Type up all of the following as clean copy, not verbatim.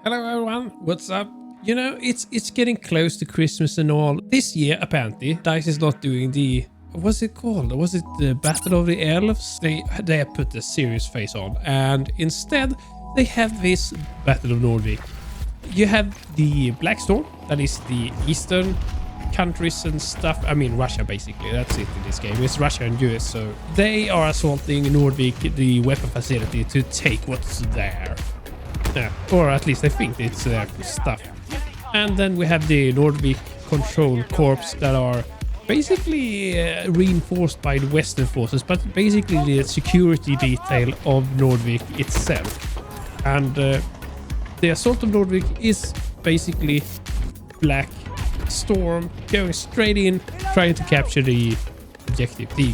Hello everyone, what's up? You know, it's getting close to Christmas and all. This year, apparently, DICE is not doing the... What's it called? Was it the Battle of the Elves? They have put a serious face on, and instead they have this Battle of Nordvik. You have the Black Storm, that is the eastern countries and stuff. I mean, Russia basically, that's it in this game. It's Russia and US, so they are assaulting Nordvik, the weapon facility, to take what's there. Yeah, or at least I think it's their stuff. And then we have the Nordvik control corps that are basically reinforced by the Western forces, but basically the security detail of Nordvik itself. And the assault of Nordvik is basically Black Storm going straight in, trying to capture the objective, the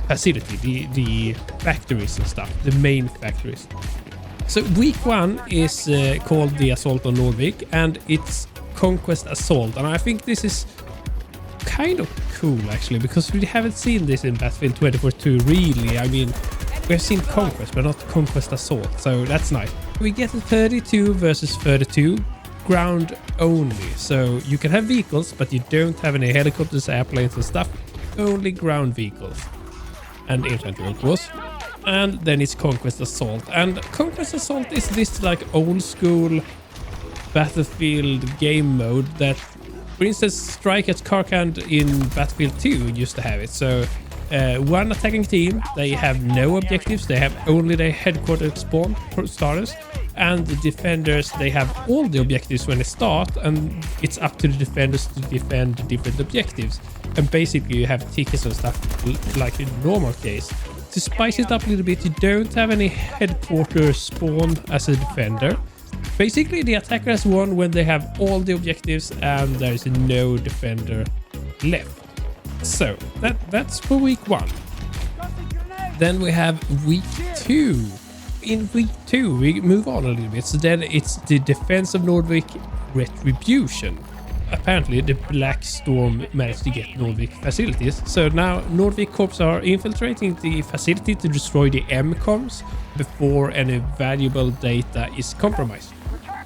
facility, the factories and stuff, the main factories. So week 1 is called the Assault on Nordvik, and it's Conquest Assault. And I think this is kind of cool actually, because we haven't seen this in Battlefield 2042 really. I mean, we've seen Conquest, but not Conquest Assault, so that's nice. We get a 32 versus 32 ground only, so you can have vehicles, but you don't have any helicopters, airplanes and stuff. Only ground vehicles. And infantry, of course. And then it's Conquest Assault. And Conquest Assault is this like old school Battlefield game mode that, for instance, Strike at Karkand in Battlefield 2 used to have it. So one attacking team, they have no objectives, they have only their headquarters spawn starters. And the defenders, they have all the objectives when they start, and it's up to the defenders to defend the different objectives. And basically you have tickets and stuff like in the normal case. To spice it up a little bit, you don't have any headquarters spawn as a defender. Basically the attacker has won when they have all the objectives and there's no defender left. So that's for week 1. Then we have week 2. In week 2 we move on a little bit, so then it's the defense of Nordvik retribution. Apparently the Black Storm managed to get Nordvik facilities, so now Nordvik corps are infiltrating the facility to destroy the MCOMs before any valuable data is compromised.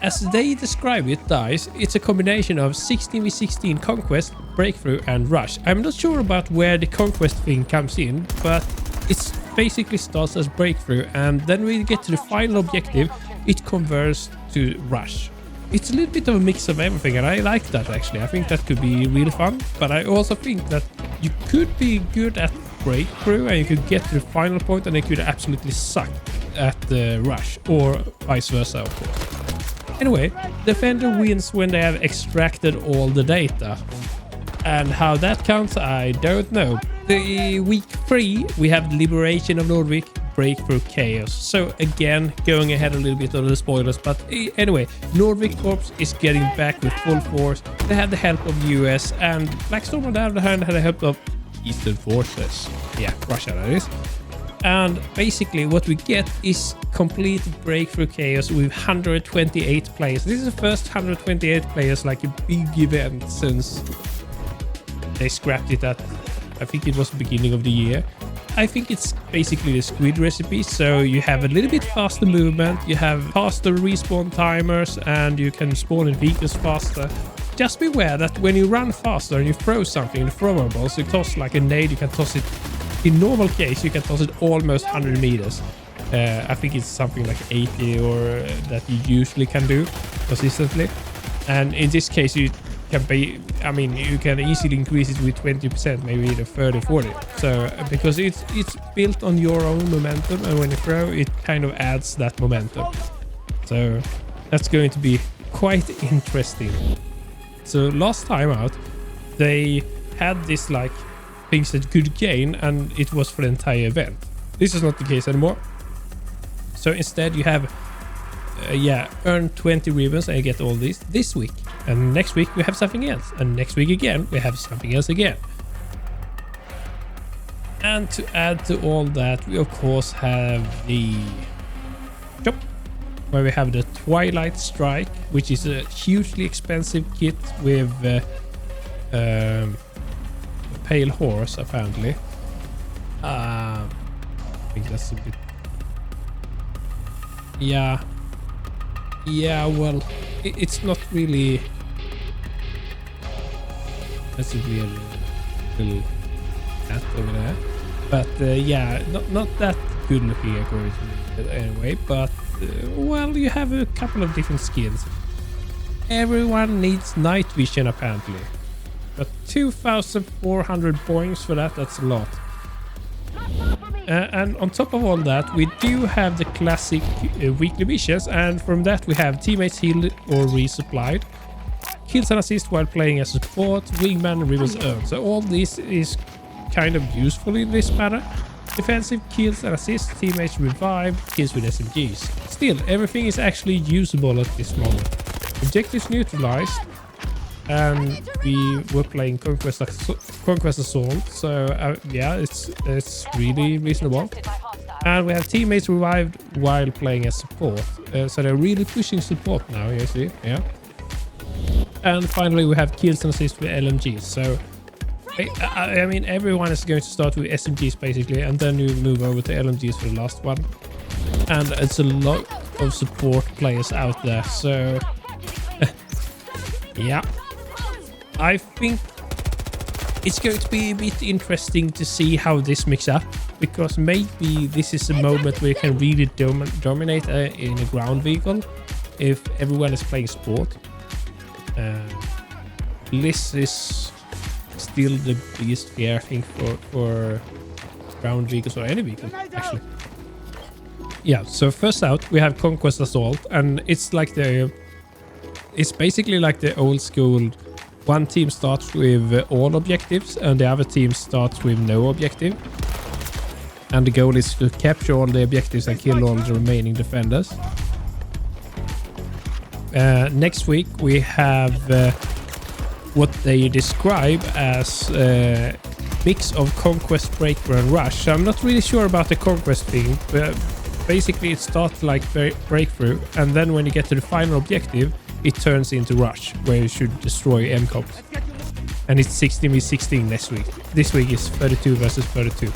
As they describe it, DICE, it's a combination of 16v16 conquest, breakthrough and rush. I'm not sure about where the conquest thing comes in, but it basically starts as breakthrough, and then when we get to the final objective, it converts to rush. It's a little bit of a mix of everything, and I like that actually. I think that could be really fun, but I also think that you could be good at breakthrough and you could get to the final point and it could absolutely suck at the rush, or vice versa, of course. Anyway, defender wins when they have extracted all the data. And how that counts, I don't know. The week 3, we have Liberation of Nordvik, Breakthrough Chaos. So again, going ahead a little bit on the spoilers, but anyway, Nordvik Corps is getting back with full force. They have the help of US, and Black Storm on the other hand had the help of Eastern forces. Yeah, Russia that is. And basically what we get is complete Breakthrough Chaos with 128 players. This is the first 128 players, like a big event since they scrapped it at, I think it was the beginning of the year. I think it's basically the squid recipe, so you have a little bit faster movement, you have faster respawn timers, and you can spawn in vehicles faster. Just beware that when you run faster and you throw something in the throwables, you toss like a nade, you can toss it, in normal case, you can toss it almost 100 meters. I think it's something like 80 or that you usually can do consistently. And in this case, you can be, I mean, you can easily increase it with 20%, maybe even 30, 40. So because it's built on your own momentum, and when you throw, it kind of adds that momentum. So that's going to be quite interesting. So last time out, they had this like things that could gain, and it was for the entire event. This is not the case anymore. So instead you have earn 20 ribbons and you get all these this week, and next week we have something else, and next week again we have something else again. And to add to all that, we of course have the shop, where we have the Twilight Strike, which is a hugely expensive kit with a pale horse apparently. I think that's a bit, yeah, Yeah, well, it's not really... That's a weird little cat over there. But yeah, not that good looking according to me anyway. But well, you have a couple of different skills. Everyone needs night vision apparently. But 2,400 points for that, that's a lot. And on top of all that, we do have the classic weekly missions, and from that we have teammates healed or resupplied, kills and assists while playing as support, wingman, rivers earned. So all this is kind of useful in this matter. Defensive kills and assists, teammates revived, kills with SMGs. Still, everything is actually usable at this moment. Objectives neutralized, and we were playing Conquest Assault, so yeah, it's really reasonable. And we have teammates revived while playing as support, so they're really pushing support now, you see, yeah. And finally we have kills and assists with LMGs, so I mean everyone is going to start with SMGs basically, and then you move over to LMGs for the last one. And it's a lot of support players out there, so yeah. I think it's going to be a bit interesting to see how this mixes up, because maybe this is a moment where you can really dominate in a ground vehicle if everyone is playing sport. This is still the biggest fear, I think, for ground vehicles or any vehicle, actually. Yeah, so first out we have Conquest Assault, and it's like it's basically like the old school. One team starts with all objectives and the other team starts with no objective. And the goal is to capture all the objectives and kill all the remaining defenders. Next week we have what they describe as a mix of Conquest, Breakthrough and Rush. So I'm not really sure about the Conquest thing, but basically it starts like Breakthrough, and then when you get to the final objective it turns into Rush, where you should destroy MCOPs. And it's 16v16 next week. This week is 32 versus 32.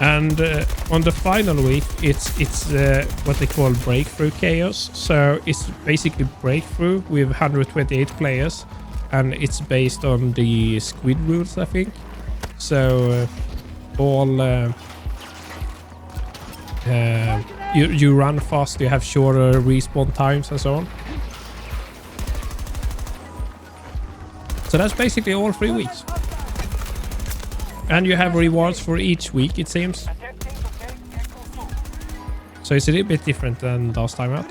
And on the final week, it's what they call Breakthrough Chaos. So it's basically Breakthrough with 128 players, and it's based on the Squid rules, I think. So all you run fast, you have shorter respawn times and so on. So that's basically all 3 weeks. And you have rewards for each week, it seems. So it's a little bit different than last time out.